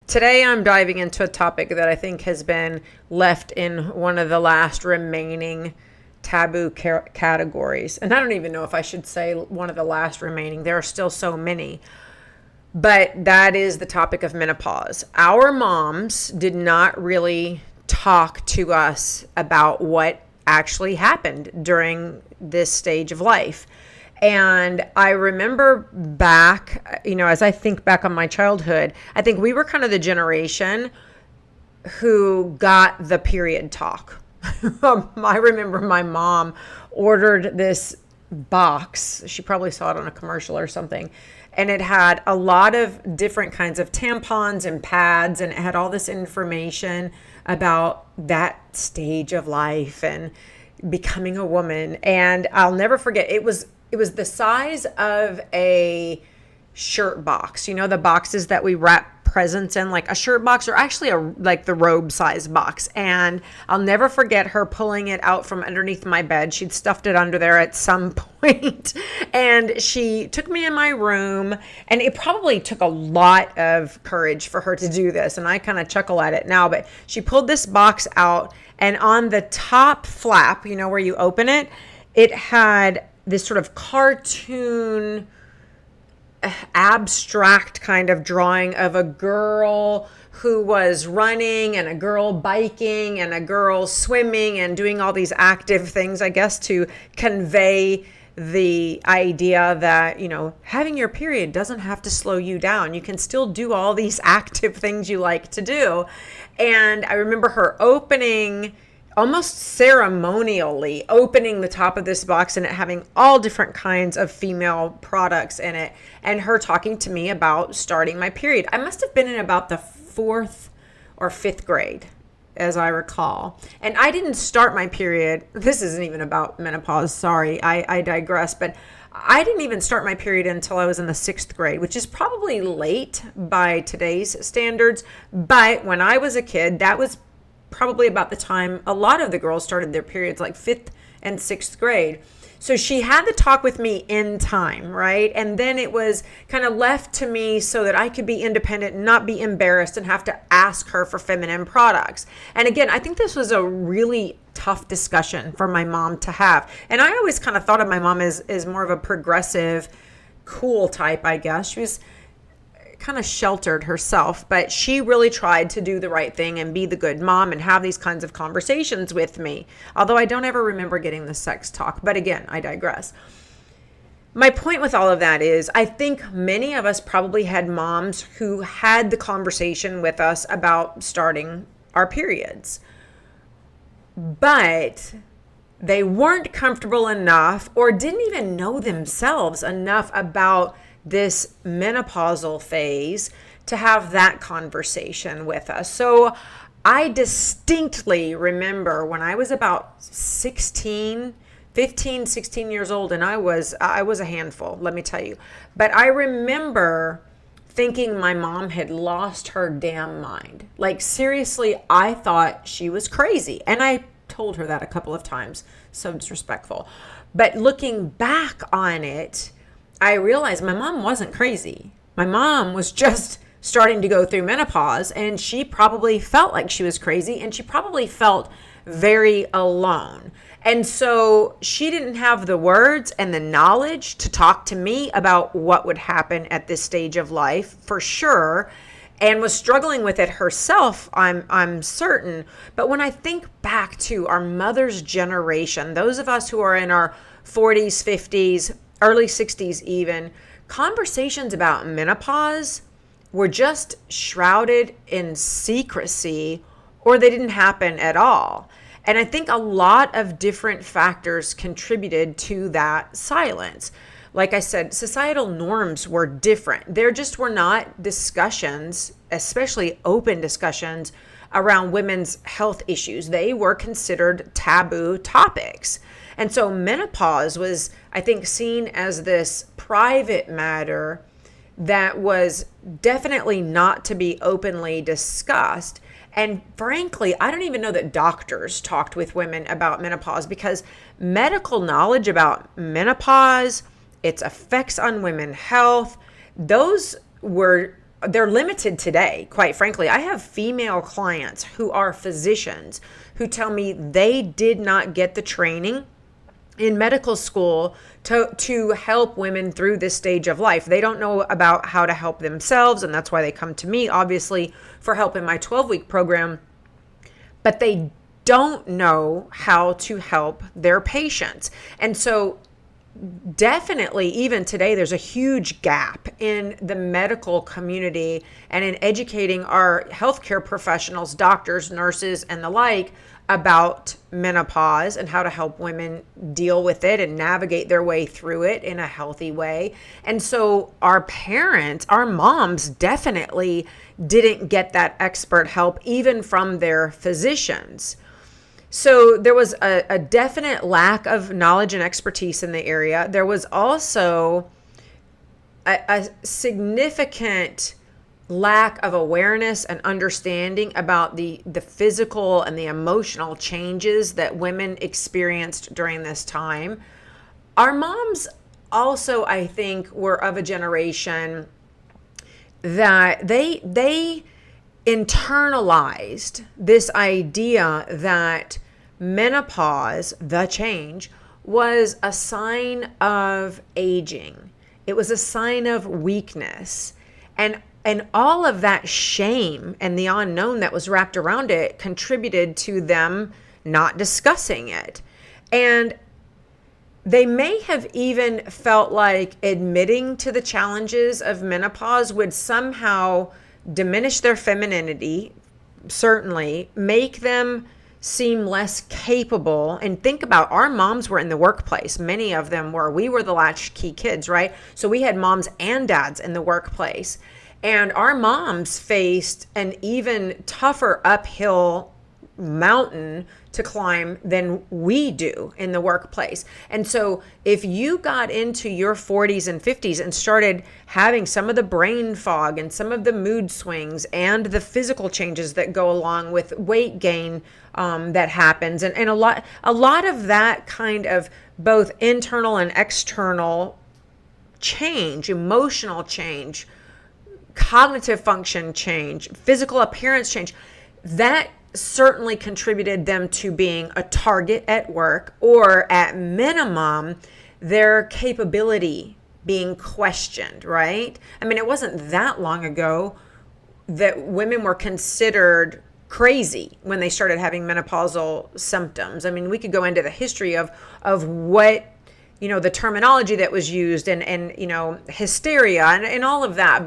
Today I'm diving into a topic that I think has been left in one of the last remaining taboo categories. And I don't even know if I should say one of the last remaining. There are still so many. But that is the topic of menopause. Our moms did not really talk to us about what actually happened during this stage of life. And I remember back, as I think back on my childhood, I think we were kind of the generation who got the period talk. I remember my mom ordered this box. She probably saw it on a commercial or something. And it had a lot of different kinds of tampons and pads, and it had all this information about that stage of life and becoming a woman. And I'll never forget, it was the size of a shirt box. You know, the boxes that we wrap presents in, like a shirt box, or actually like the robe size box. And I'll never forget her pulling it out from underneath my bed. She'd stuffed it under there at some point. And she took me in my room, and it probably took a lot of courage for her to do this. And I kind of chuckle at it now, but she pulled this box out, and on the top flap, where you open it, it had this sort of cartoon abstract kind of drawing of a girl who was running and a girl biking and a girl swimming and doing all these active things, I guess, to convey the idea that, having your period doesn't have to slow you down. You can still do all these active things you like to do. And I remember her almost ceremonially opening the top of this box and it having all different kinds of female products in it, and her talking to me about starting my period. I must have been in about the 4th or 5th grade, as I recall. And I didn't start my period. This isn't even about menopause. Sorry, I digress. But I didn't even start my period until I was in the 6th grade, which is probably late by today's standards. But when I was a kid, that was probably about the time a lot of the girls started their periods, like 5th and 6th grade. So she had to talk with me in time, right? And then it was kind of left to me so that I could be independent and not be embarrassed and have to ask her for feminine products. And again, I think this was a really tough discussion for my mom to have. And I always kind of thought of my mom as more of a progressive, cool type, I guess. She was kind of sheltered herself, but she really tried to do the right thing and be the good mom and have these kinds of conversations with me. Although I don't ever remember getting the sex talk, but again, I digress. My point with all of that is I think many of us probably had moms who had the conversation with us about starting our periods, but they weren't comfortable enough or didn't even know themselves enough about this menopausal phase to have that conversation with us. So I distinctly remember when I was about 15, 16 years old, and I was a handful, let me tell you. But I remember thinking my mom had lost her damn mind. Like, seriously, I thought she was crazy. And I told her that a couple of times, so disrespectful. But looking back on it, I realized my mom wasn't crazy. My mom was just starting to go through menopause, and she probably felt like she was crazy, and she probably felt very alone. And so she didn't have the words and the knowledge to talk to me about what would happen at this stage of life, for sure, and was struggling with it herself, I'm certain. But when I think back to our mother's generation, those of us who are in our 40s, 50s, early 60s even, conversations about menopause were just shrouded in secrecy, or they didn't happen at all. And I think a lot of different factors contributed to that silence. Like I said, societal norms were different. There just were not discussions, especially open discussions, around women's health issues. They were considered taboo topics. And so menopause was, I think, seen as this private matter that was definitely not to be openly discussed. And frankly, I don't even know that doctors talked with women about menopause, because medical knowledge about menopause, its effects on women's health, those were they're limited today, quite frankly. I have female clients who are physicians who tell me they did not get the training in medical school to help women through this stage of life. They don't know about how to help themselves, and that's why they come to me, obviously, for help in my 12-week program. But they don't know how to help their patients. And so definitely, even today, there's a huge gap in the medical community and in educating our healthcare professionals, doctors, nurses, and the like, about menopause and how to help women deal with it and navigate their way through it in a healthy way. And so our parents, our moms, definitely didn't get that expert help, even from their physicians. So there was a definite lack of knowledge and expertise in the area. There was also a significant lack of awareness and understanding about the physical and the emotional changes that women experienced during this time. Our moms also, I think, were of a generation that they internalized this idea that menopause, the change, was a sign of aging. It was a sign of weakness. And all of that shame and the unknown that was wrapped around it contributed to them not discussing it. And they may have even felt like admitting to the challenges of menopause would somehow diminish their femininity, certainly, make them seem less capable. And think about, our moms were in the workplace. Many of them were. We were the latchkey kids, right? So we had moms and dads in the workplace. And our moms faced an even tougher uphill mountain to climb than we do in the workplace. And so if you got into your 40s and 50s and started having some of the brain fog and some of the mood swings and the physical changes that go along with weight gain that happens, and a lot of that kind of both internal and external change, emotional change, cognitive function change, physical appearance change, that certainly contributed them to being a target at work, or at minimum, their capability being questioned, right? I mean, it wasn't that long ago that women were considered crazy when they started having menopausal symptoms. I mean, we could go into the history of what, the terminology that was used and hysteria and all of that.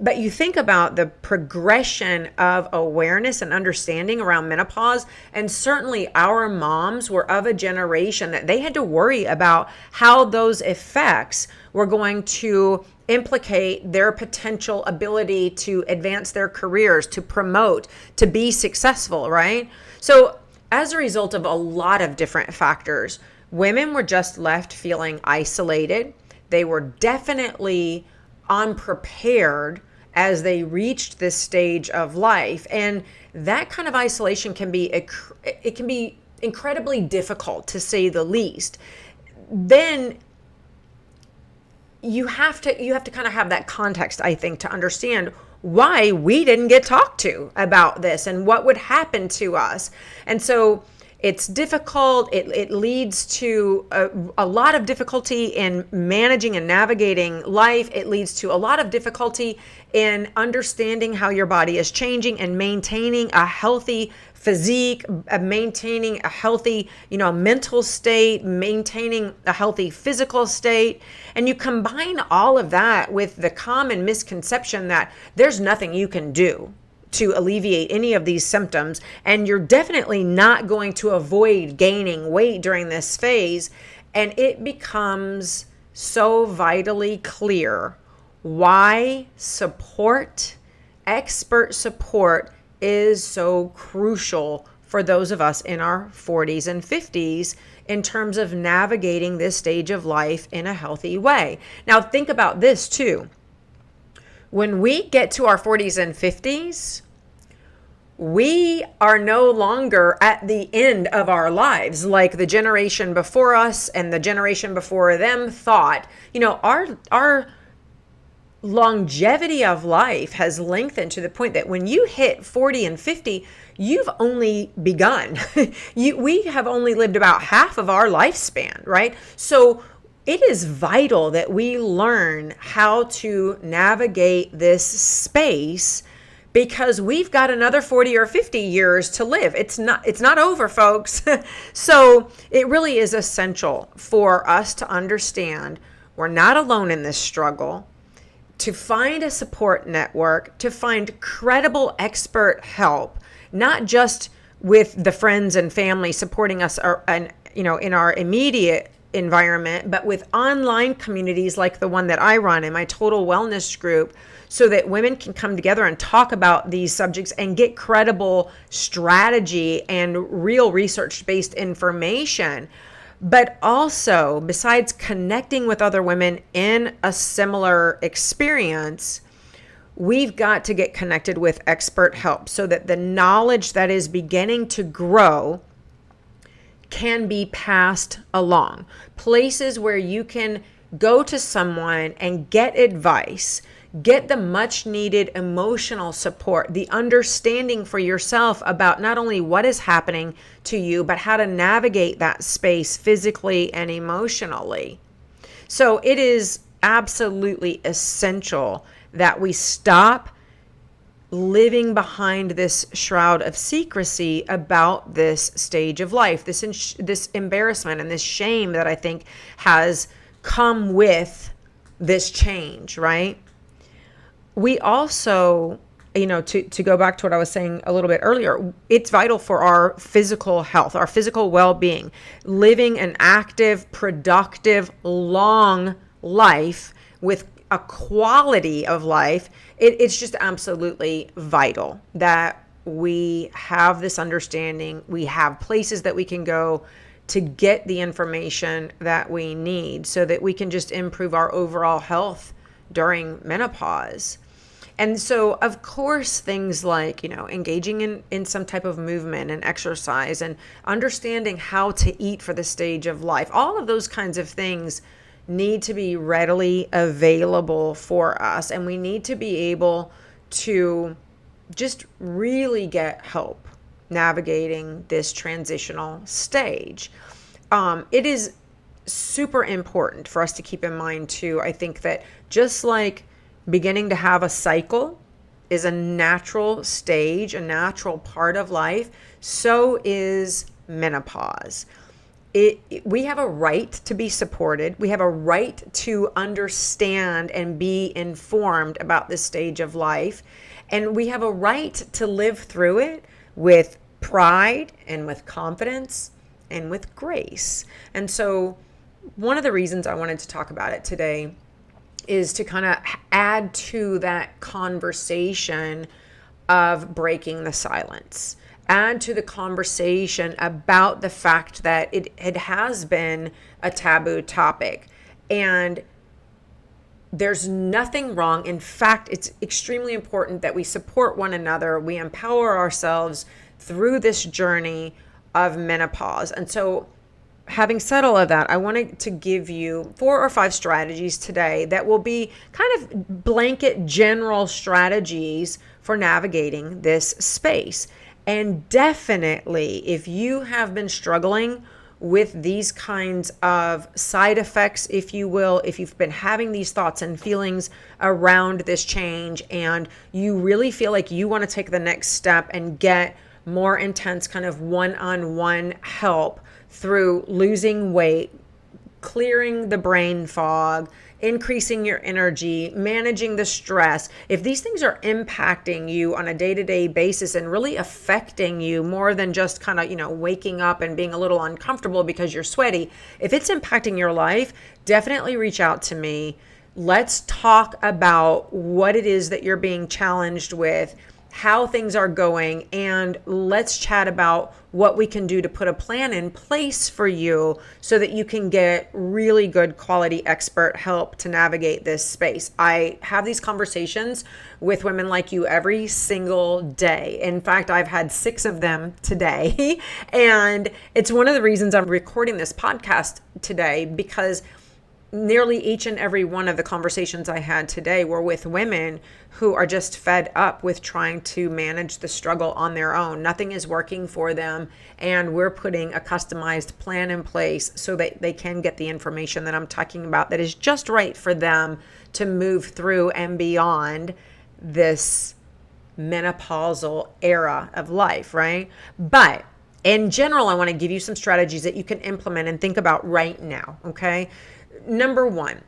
But you think about the progression of awareness and understanding around menopause, and certainly our moms were of a generation that they had to worry about how those effects were going to implicate their potential ability to advance their careers, to promote, to be successful, right? So as a result of a lot of different factors, women were just left feeling isolated. They were definitely unprepared as they reached this stage of life. And that kind of isolation can be incredibly difficult, to say the least. Then you have to kind of have that context, I think, to understand why we didn't get talked to about this and what would happen to us. And so it's difficult. It leads to a lot of difficulty in managing and navigating life. It leads to a lot of difficulty in understanding how your body is changing and maintaining a healthy physique, maintaining a healthy, mental state, maintaining a healthy physical state. And you combine all of that with the common misconception that there's nothing you can do to alleviate any of these symptoms, and you're definitely not going to avoid gaining weight during this phase. And it becomes so vitally clear why expert support is so crucial for those of us in our 40s and 50s in terms of navigating this stage of life in a healthy way. Now, think about this too. When we get to our 40s and 50s, we are no longer at the end of our lives like the generation before us and the generation before them thought. Our longevity of life has lengthened to the point that when you hit 40 and 50, you've only begun. We have only lived about half of our lifespan, right? So it is vital that we learn how to navigate this space, because we've got another 40 or 50 years to live. It's not over, folks. So it really is essential for us to understand we're not alone in this struggle, to find a support network, to find credible expert help, not just with the friends and family supporting us in our immediate environment, but with online communities like the one that I run in my total wellness group, so that women can come together and talk about these subjects and get credible strategy and real research-based information. But also, besides connecting with other women in a similar experience, we've got to get connected with expert help so that the knowledge that is beginning to grow can be passed along. Places where you can go to someone and get advice, get the much needed emotional support, the understanding for yourself about not only what is happening to you, but how to navigate that space physically and emotionally. So it is absolutely essential that we stop living behind this shroud of secrecy about this stage of life, this embarrassment and this shame that I think has come with this change, right? We also, to go back to what I was saying a little bit earlier, it's vital for our physical health, our physical well-being, living an active, productive, long life with a quality of life. It's just absolutely vital that we have this understanding. We have places that we can go to get the information that we need so that we can just improve our overall health during menopause. And so, of course, things like, engaging in some type of movement and exercise and understanding how to eat for the stage of life, all of those kinds of things need to be readily available for us. And we need to be able to just really get help navigating this transitional stage. It is super important for us to keep in mind too. I think that just like beginning to have a cycle is a natural stage, a natural part of life, so is menopause. We have a right to be supported. We have a right to understand and be informed about this stage of life. And we have a right to live through it with pride and with confidence and with grace. And so one of the reasons I wanted to talk about it today is to kind of add to that conversation of breaking the silence, add to the conversation about the fact that it has been a taboo topic. And there's nothing wrong. In fact, it's extremely important that we support one another. We empower ourselves through this journey of menopause. And so, having said all of that, I wanted to give you 4 or 5 strategies today that will be kind of blanket general strategies for navigating this space. And definitely, if you have been struggling with these kinds of side effects, if you will, if you've been having these thoughts and feelings around this change and you really feel like you want to take the next step and get more intense kind of one-on-one help through losing weight, clearing the brain fog, increasing your energy, managing the stress. If these things are impacting you on a day-to-day basis and really affecting you more than just kind of, waking up and being a little uncomfortable because you're sweaty, if it's impacting your life, definitely reach out to me. Let's talk about what it is that you're being challenged with, how things are going, and let's chat about what we can do to put a plan in place for you so that you can get really good quality expert help to navigate this space. I have these conversations with women like you every single day. In fact, I've had 6 of them today. And it's one of the reasons I'm recording this podcast today, because nearly each and every one of the conversations I had today were with women who are just fed up with trying to manage the struggle on their own. Nothing is working for them, and we're putting a customized plan in place so that they can get the information that I'm talking about that is just right for them to move through and beyond this menopausal era of life, right? But in general, I want to give you some strategies that you can implement and think about right now, okay? Number one,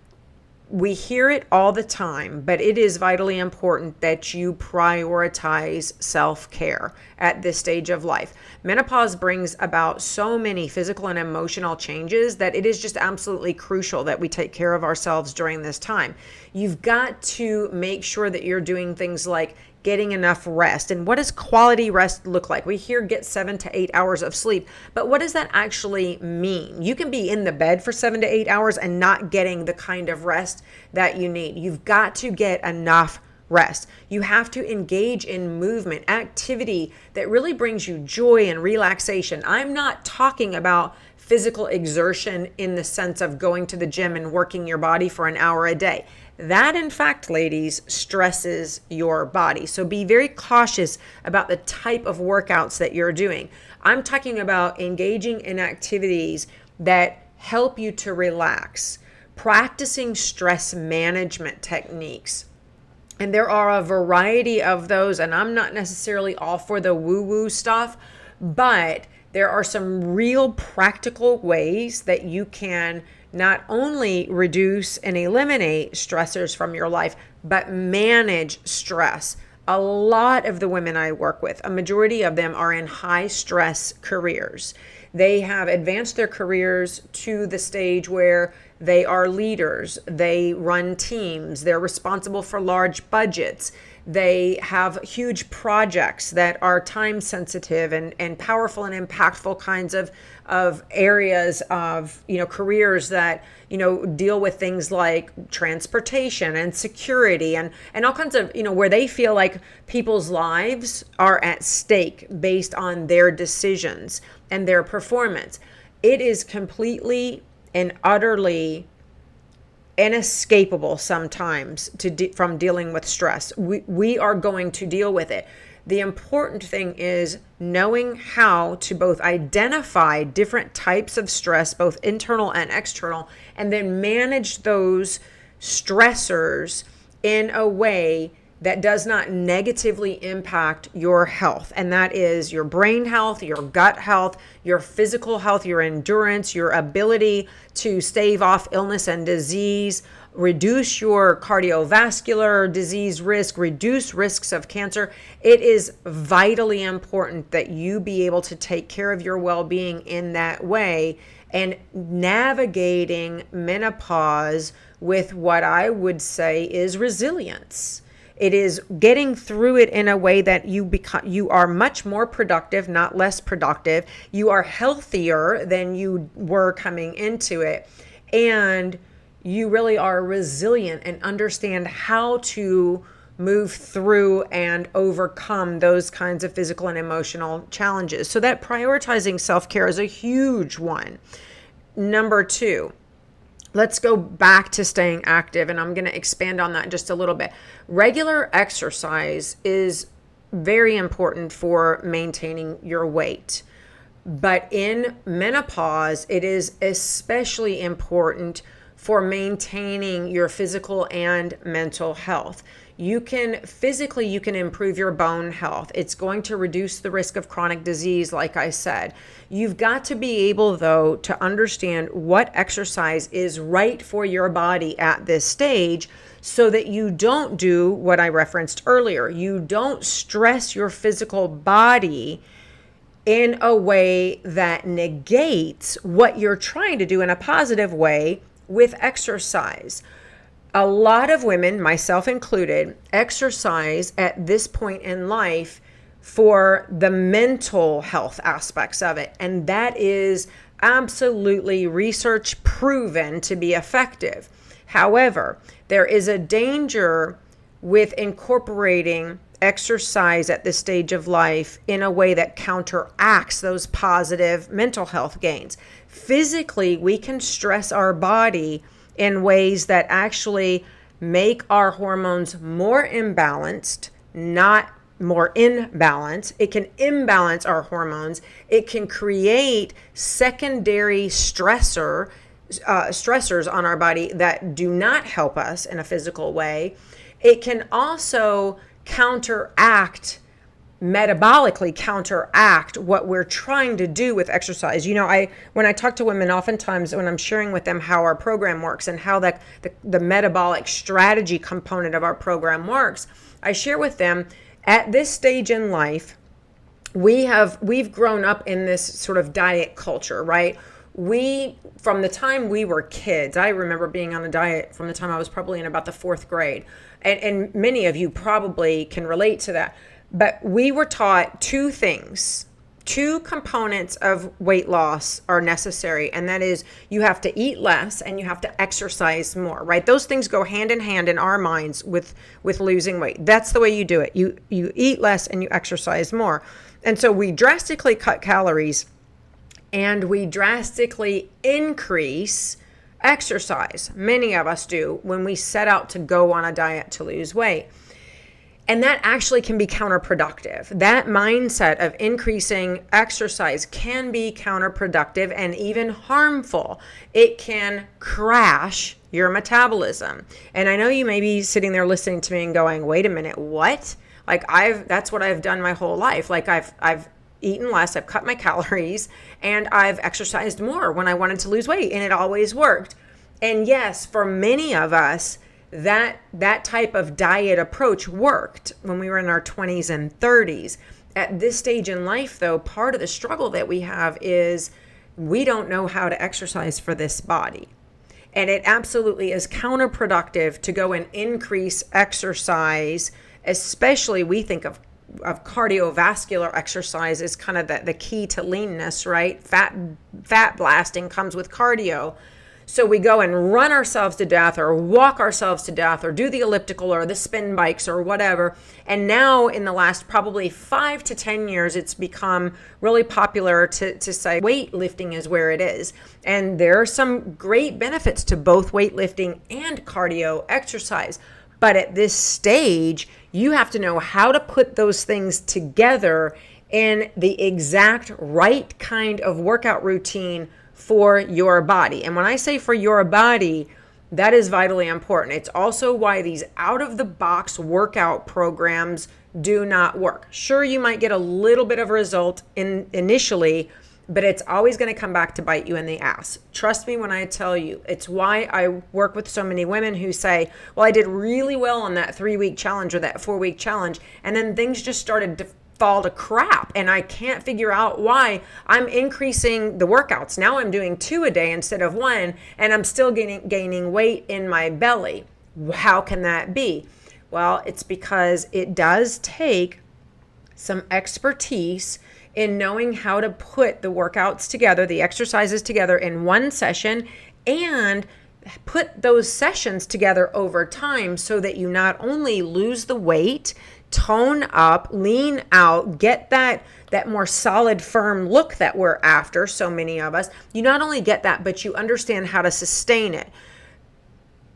we hear it all the time, but it is vitally important that you prioritize self-care at this stage of life. Menopause brings about so many physical and emotional changes that it is just absolutely crucial that we take care of ourselves during this time. You've got to make sure that you're doing things like getting enough rest. And what does quality rest look like? We hear get 7 to 8 hours of sleep, but what does that actually mean? You can be in the bed for 7 to 8 hours and not getting the kind of rest that you need. You've got to get enough rest. You have to engage in movement, activity that really brings you joy and relaxation. I'm not talking about physical exertion in the sense of going to the gym and working your body for an hour a day. That, in fact, ladies, stresses your body. So be very cautious about the type of workouts that you're doing. I'm talking about engaging in activities that help you to relax, practicing stress management techniques. And there are a variety of those, and I'm not necessarily all for the woo-woo stuff, but there are some real practical ways that you can not only reduce and eliminate stressors from your life, but manage stress. A lot of the women I work with, a majority of them are in high stress careers. They have advanced their careers to the stage where they are leaders, they run teams, they're responsible for large budgets. They have huge projects that are time sensitive and powerful and impactful kinds of areas of, careers that, deal with things like transportation and security and all kinds of, where they feel like people's lives are at stake based on their decisions and their performance. It is completely and utterly inescapable sometimes from dealing with stress. We are going to deal with it. The important thing is knowing how to both identify different types of stress, both internal and external, and then manage those stressors in a way that does not negatively impact your health. And that is your brain health, your gut health, your physical health, your endurance, your ability to stave off illness and disease, reduce your cardiovascular disease risk, reduce risks of cancer. It is vitally important that you be able to take care of your well-being in that way and navigating menopause with what I would say is resilience. It is getting through it in a way that you are much more productive, not less productive. You are healthier than you were coming into it. And you really are resilient and understand how to move through and overcome those kinds of physical and emotional challenges. So that prioritizing self-care is a huge one. Number two, let's go back to staying active, and I'm going to expand on that just a little bit. Regular exercise is very important for maintaining your weight. But in menopause, it is especially important for maintaining your physical and mental health. You can improve your bone health. It's going to reduce the risk of chronic disease, like I said. You've got to be able, though, to understand what exercise is right for your body at this stage so that you don't do what I referenced earlier. You don't stress your physical body in a way that negates what you're trying to do in a positive way with exercise. A lot of women, myself included, exercise at this point in life for the mental health aspects of it. And that is absolutely research proven to be effective. However, there is a danger with incorporating exercise at this stage of life in a way that counteracts those positive mental health gains. Physically, we can stress our body in ways that actually make our hormones more imbalanced, not more in balance. It can imbalance our hormones. It can create secondary stressors on our body that do not help us in a physical way. It can also metabolically counteract what we're trying to do with exercise. When I talk to women, oftentimes when I'm sharing with them how our program works and how the metabolic strategy component of our program works, I share with them, at this stage in life, we've grown up in this sort of diet culture, right? From the time we were kids, I remember being on a diet from the time I was probably in about the 4th grade. And many of you probably can relate to that. But we were taught 2 things. 2 components of weight loss are necessary, and that is you have to eat less and you have to exercise more, right? Those things go hand in hand in our minds with losing weight. That's the way you do it. You eat less and you exercise more. And so we drastically cut calories and we drastically increase exercise. Many of us do when we set out to go on a diet to lose weight. And that actually can be counterproductive. That mindset of increasing exercise can be counterproductive and even harmful. It can crash your metabolism. And I know you may be sitting there listening to me and going, wait a minute, what? Like that's what I've done my whole life. Like I've eaten less, I've cut my calories, and I've exercised more when I wanted to lose weight, and it always worked. And yes, for many of us, that type of diet approach worked when we were in our 20s and 30s. At this stage in life, though, part of the struggle that we have is we don't know how to exercise for this body. And it absolutely is counterproductive to go and increase exercise, especially we think of cardiovascular exercise as kind of the key to leanness, right? Fat blasting comes with cardio. So we go and run ourselves to death or walk ourselves to death or do the elliptical or the spin bikes or whatever. And now in the last probably 5 to 10 years, it's become really popular to say weightlifting is where it is. And there are some great benefits to both weightlifting and cardio exercise. But at this stage, you have to know how to put those things together in the exact right kind of workout routine for your body. And when I say for your body, that is vitally important. It's also why these out-of-the-box workout programs do not work. Sure, you might get a little bit of a result initially, but it's always going to come back to bite you in the ass. Trust me when I tell you. It's why I work with so many women who say, well, I did really well on that 3-week challenge or that 4-week challenge, and then things just started to fall to crap, and I can't figure out why. I'm increasing the workouts. Now I'm doing 2 a day instead of 1, and I'm still gaining weight in my belly. How can that be? Well, it's because it does take some expertise in knowing how to put the workouts together, the exercises together in one session, and put those sessions together over time so that you not only lose the weight, tone up, lean out, get that more solid, firm look that we're after, so many of us. You not only get that, but you understand how to sustain it.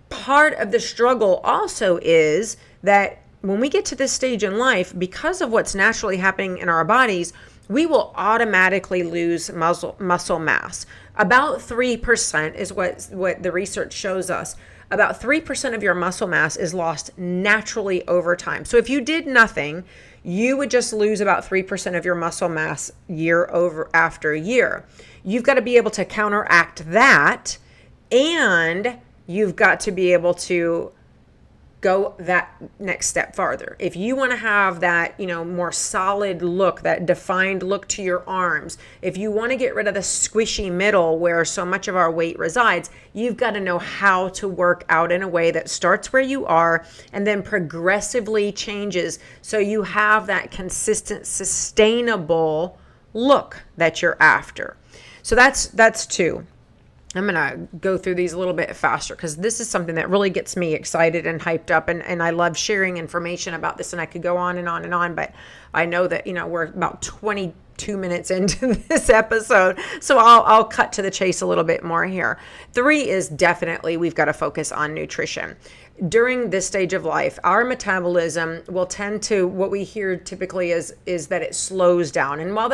Part of the struggle also is that when we get to this stage in life, because of what's naturally happening in our bodies, we will automatically lose muscle mass. About 3% is what the research shows us. About 3% of your muscle mass is lost naturally over time. So if you did nothing, you would just lose about 3% of your muscle mass year over after year. You've got to be able to counteract that, and you've got to be able to go that next step farther. If you want to have that, more solid look, that defined look to your arms, if you want to get rid of the squishy middle where so much of our weight resides, you've got to know how to work out in a way that starts where you are and then progressively changes so you have that consistent, sustainable look that you're after. So that's 2. I'm going to go through these a little bit faster because this is something that really gets me excited and hyped up. And I love sharing information about this, and I could go on and on and on, but I know that, we're about 22 minutes into this episode. So I'll cut to the chase a little bit more here. 3 is definitely we've got to focus on nutrition. During this stage of life, our metabolism will tend to, what we hear typically is that it slows down. And while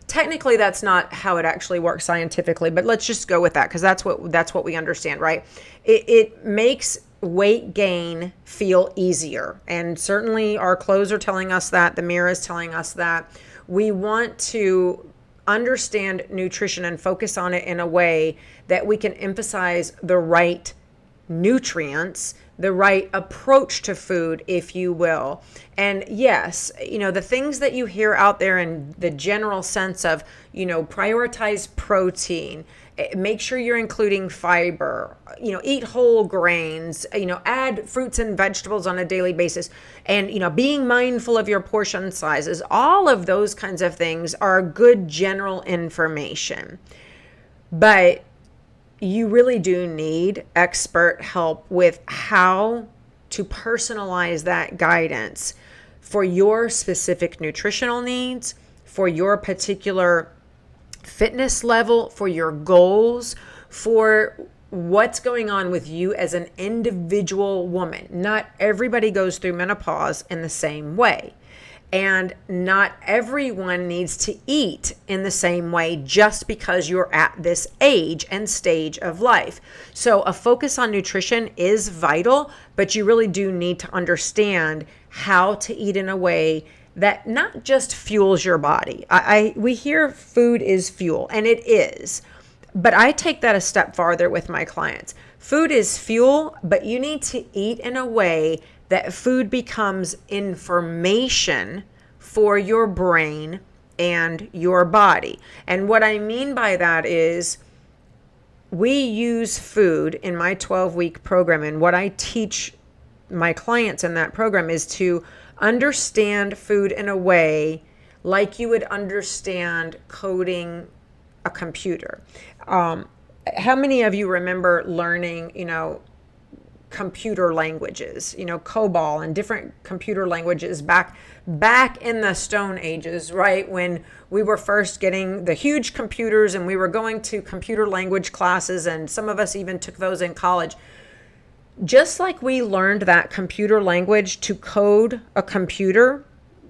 technically that's not how it actually works scientifically, but let's just go with that because that's what we understand, right? It makes weight gain feel easier. And certainly our clothes are telling us that, the mirror is telling us that. We want to understand nutrition and focus on it in a way that we can emphasize the right nutrients, the right approach to food, if you will. And yes, the things that you hear out there in the general sense of, prioritize protein, make sure you're including fiber, eat whole grains, add fruits and vegetables on a daily basis, and, being mindful of your portion sizes. All of those kinds of things are good general information. But you really do need expert help with how to personalize that guidance for your specific nutritional needs, for your particular fitness level, for your goals, for what's going on with you as an individual woman. Not everybody goes through menopause in the same way. And not everyone needs to eat in the same way just because you're at this age and stage of life. So a focus on nutrition is vital, but you really do need to understand how to eat in a way that not just fuels your body. We hear food is fuel, and it is. But I take that a step farther with my clients. Food is fuel, but you need to eat in a way that food becomes information for your brain and your body. And what I mean by that is we use food in my 12-week program. And what I teach my clients in that program is to understand food in a way like you would understand coding a computer. How many of you remember learning, computer languages, COBOL and different computer languages back in the Stone Ages, right? When we were first getting the huge computers and we were going to computer language classes, and some of us even took those in college. Just like we learned that computer language to code a computer,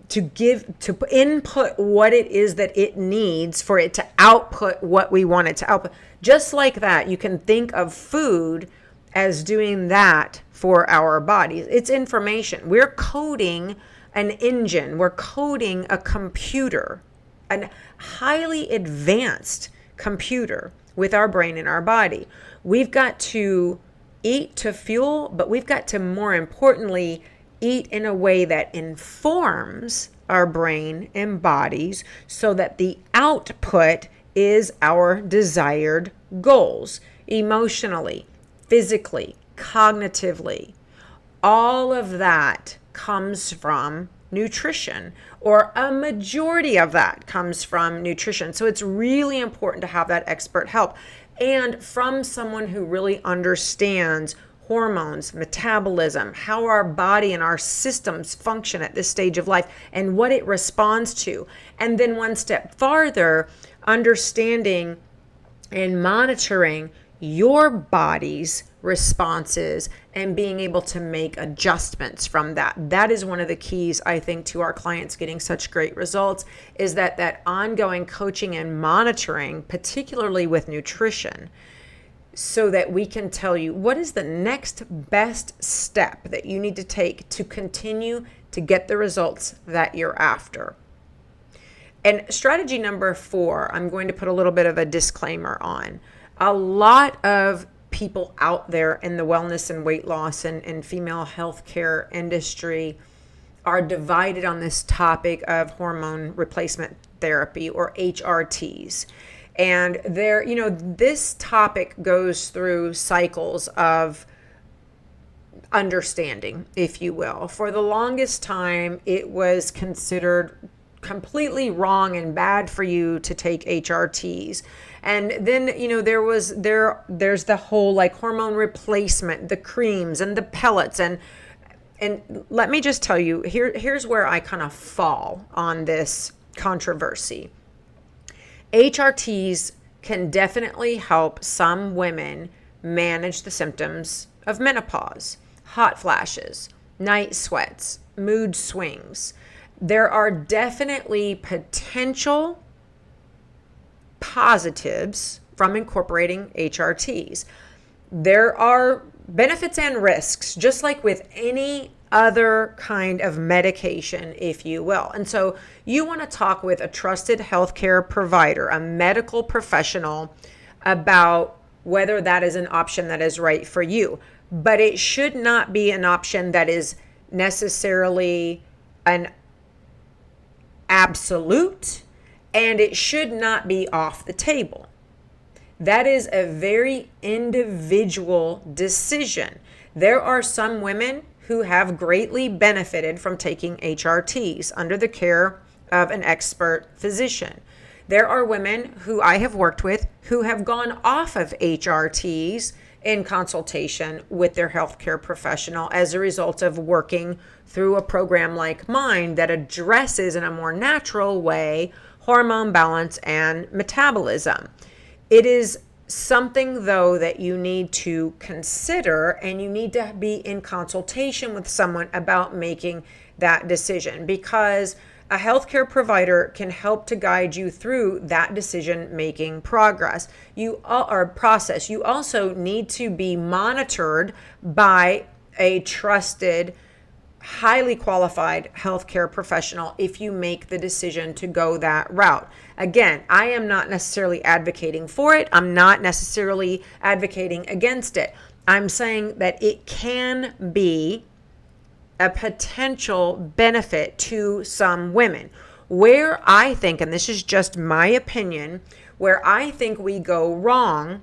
to input what it is that it needs for it to output what we want it to output. Just like that, you can think of food as doing that for our bodies. It's information. We're coding an engine. We're coding a computer, a highly advanced computer with our brain and our body. We've got to eat to fuel, but we've got to, more importantly, eat in a way that informs our brain and bodies so that the output is our desired goals emotionally, physically, cognitively. All of that comes from nutrition, or a majority of that comes from nutrition. So it's really important to have that expert help, and from someone who really understands hormones, metabolism, how our body and our systems function at this stage of life and what it responds to. And then one step farther, understanding and monitoring your body's responses and being able to make adjustments from that. That is one of the keys, I think, to our clients getting such great results, is that ongoing coaching and monitoring, particularly with nutrition, so that we can tell you what is the next best step that you need to take to continue to get the results that you're after. And strategy number 4, I'm going to put a little bit of a disclaimer on. A lot of people out there in the wellness and weight loss and female healthcare industry are divided on this topic of hormone replacement therapy, or HRTs. And this topic goes through cycles of understanding, if you will. For the longest time, it was considered completely wrong and bad for you to take HRTs. And then, there's the whole like hormone replacement, the creams and the pellets. And let me just tell you, here's where I kind of fall on this controversy. HRTs can definitely help some women manage the symptoms of menopause, hot flashes, night sweats, mood swings. There are definitely potential positives from incorporating HRTs. There are benefits and risks, just like with any other kind of medication, if you will. And so you want to talk with a trusted healthcare provider, a medical professional, about whether that is an option that is right for you. But it should not be an option that is necessarily an absolute, and it should not be off the table. That is a very individual decision. There are some women who have greatly benefited from taking HRTs under the care of an expert physician. There are women who I have worked with who have gone off of HRTs in consultation with their healthcare professional as a result of working through a program like mine that addresses in a more natural way hormone balance and metabolism. It is something, though, that you need to consider, and you need to be in consultation with someone about making that decision, because a healthcare provider can help to guide you through that decision-making process. You also need to be monitored by a trusted, highly qualified healthcare professional if you make the decision to go that route. Again, I am not necessarily advocating for it. I'm not necessarily advocating against it. I'm saying that it can be a potential benefit to some women. Where I think, and this is just my opinion, where I think we go wrong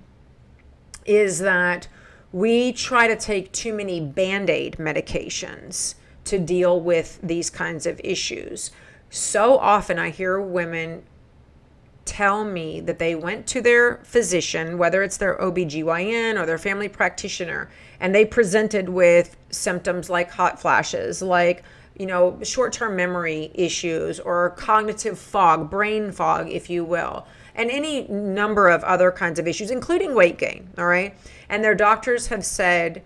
is that we try to take too many Band-Aid medications to deal with these kinds of issues. So often I hear women tell me that they went to their physician, whether it's their OBGYN or their family practitioner, and they presented with symptoms like hot flashes, like, short-term memory issues or cognitive fog, brain fog, if you will, and any number of other kinds of issues, including weight gain, all right? And their doctors have said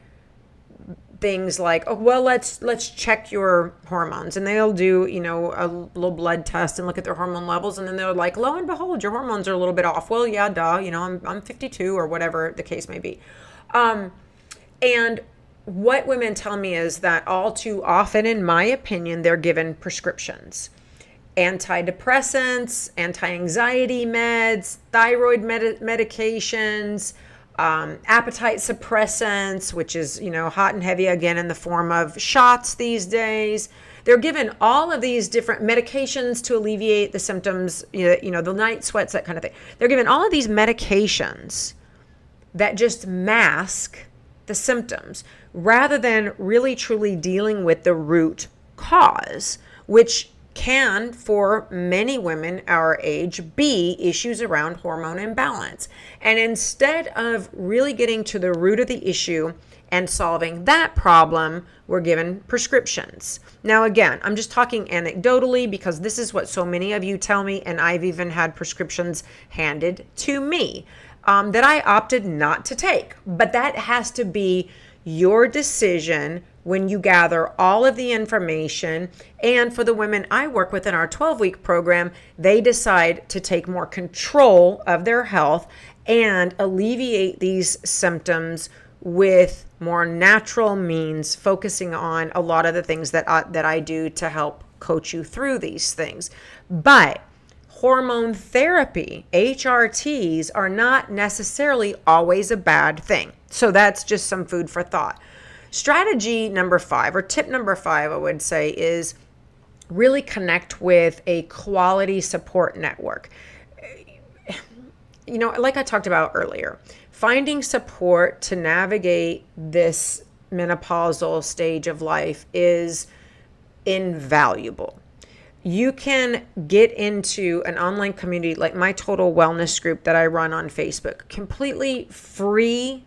things like, oh, well, let's check your hormones, and they'll do, a little blood test and look at their hormone levels, and then they're like, lo and behold, your hormones are a little bit off. Well, yeah, duh, I'm 52 or whatever the case may be. And what women tell me is that all too often, in my opinion, they're given prescriptions, antidepressants, anti-anxiety meds, thyroid medications, appetite suppressants, which is, hot and heavy again in the form of shots these days. They're given all of these different medications to alleviate the symptoms, the night sweats, that kind of thing. They're given all of these medications that just mask the symptoms rather than really truly dealing with the root cause, which can, for many women our age, be issues around hormone imbalance. And instead of really getting to the root of the issue and solving that problem, we're given prescriptions. Now, again, I'm just talking anecdotally because this is what so many of you tell me, and I've even had prescriptions handed to me that I opted not to take. But that has to be your decision when you gather all of the information. And for the women I work with in our 12-week program, they decide to take more control of their health and alleviate these symptoms with more natural means, focusing on a lot of the things that I do to help coach you through these things. But hormone therapy, HRTs, are not necessarily always a bad thing. So that's just some food for thought. Strategy number 5, or tip number 5, I would say, is really connect with a quality support network. Like I talked about earlier, finding support to navigate this menopausal stage of life is invaluable. you can get into an online community like my Total Wellness group that I run on Facebook, completely free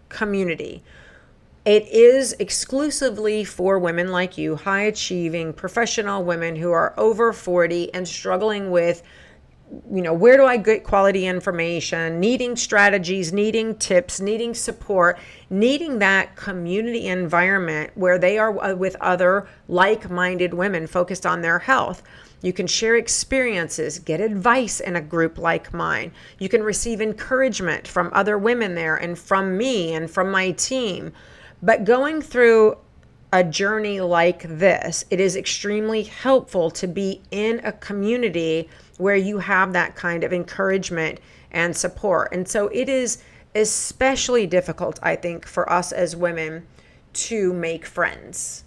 community. It is exclusively for women like you, high achieving professional women who are over 40 and struggling with, where do I get quality information, needing strategies, needing tips, needing support, needing that community environment where they are with other like-minded women focused on their health. You can share experiences, get advice in a group like mine. You can receive encouragement from other women there and from me and from my team. But going through a journey like this, it is extremely helpful to be in a community where you have that kind of encouragement and support. And so it is especially difficult, I think, for us as women to make friends.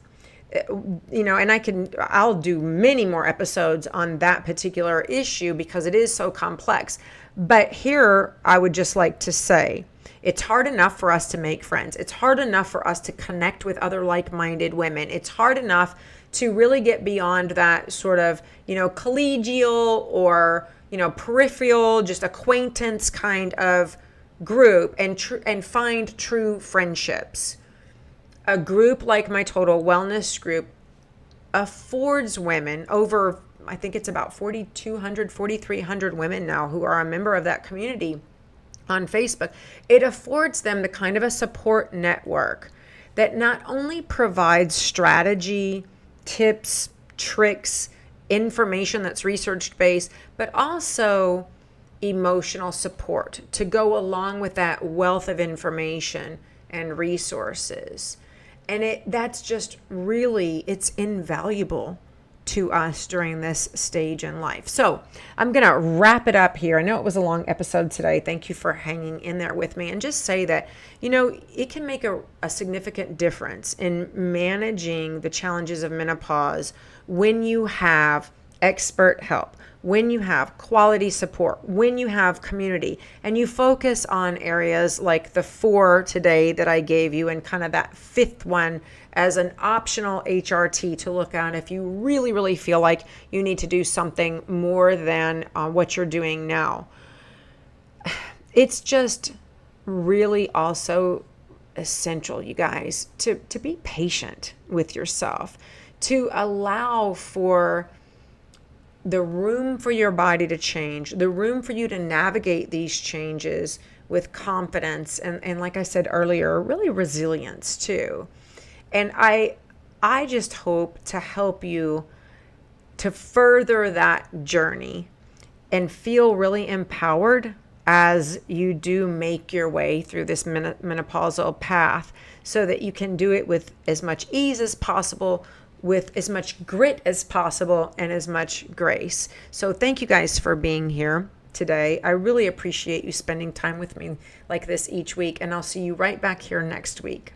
And I'll do many more episodes on that particular issue because it is so complex. But here I would just like to say, it's hard enough for us to make friends. It's hard enough for us to connect with other like-minded women. It's hard enough to really get beyond that sort of, collegial or, peripheral, just acquaintance kind of group and find true friendships. A group like my Total Wellness group affords women over, I think it's about 4,200, 4,300 women now who are a member of that community on Facebook. It affords them the kind of a support network that not only provides strategy, tips, tricks, information that's research-based, but also emotional support to go along with that wealth of information and resources. And that's just really, it's invaluable to us during this stage in life. So I'm going to wrap it up here. I know it was a long episode today. Thank you for hanging in there with me, and just say that, it can make a significant difference in managing the challenges of menopause when you have expert help, when you have quality support, when you have community, and you focus on areas like the 4 today that I gave you, and kind of that 5th one as an optional HRT to look at if you really, really feel like you need to do something more than what you're doing now. It's just really also essential, you guys, to be patient with yourself, to allow for the room for your body to change, the room for you to navigate these changes with confidence and like I said earlier, really resilience too. And I just hope to help you to further that journey and feel really empowered as you do make your way through this menopausal path, so that you can do it with as much ease as possible, with as much grit as possible, and as much grace. So thank you guys for being here today. I really appreciate you spending time with me like this each week, and I'll see you right back here next week.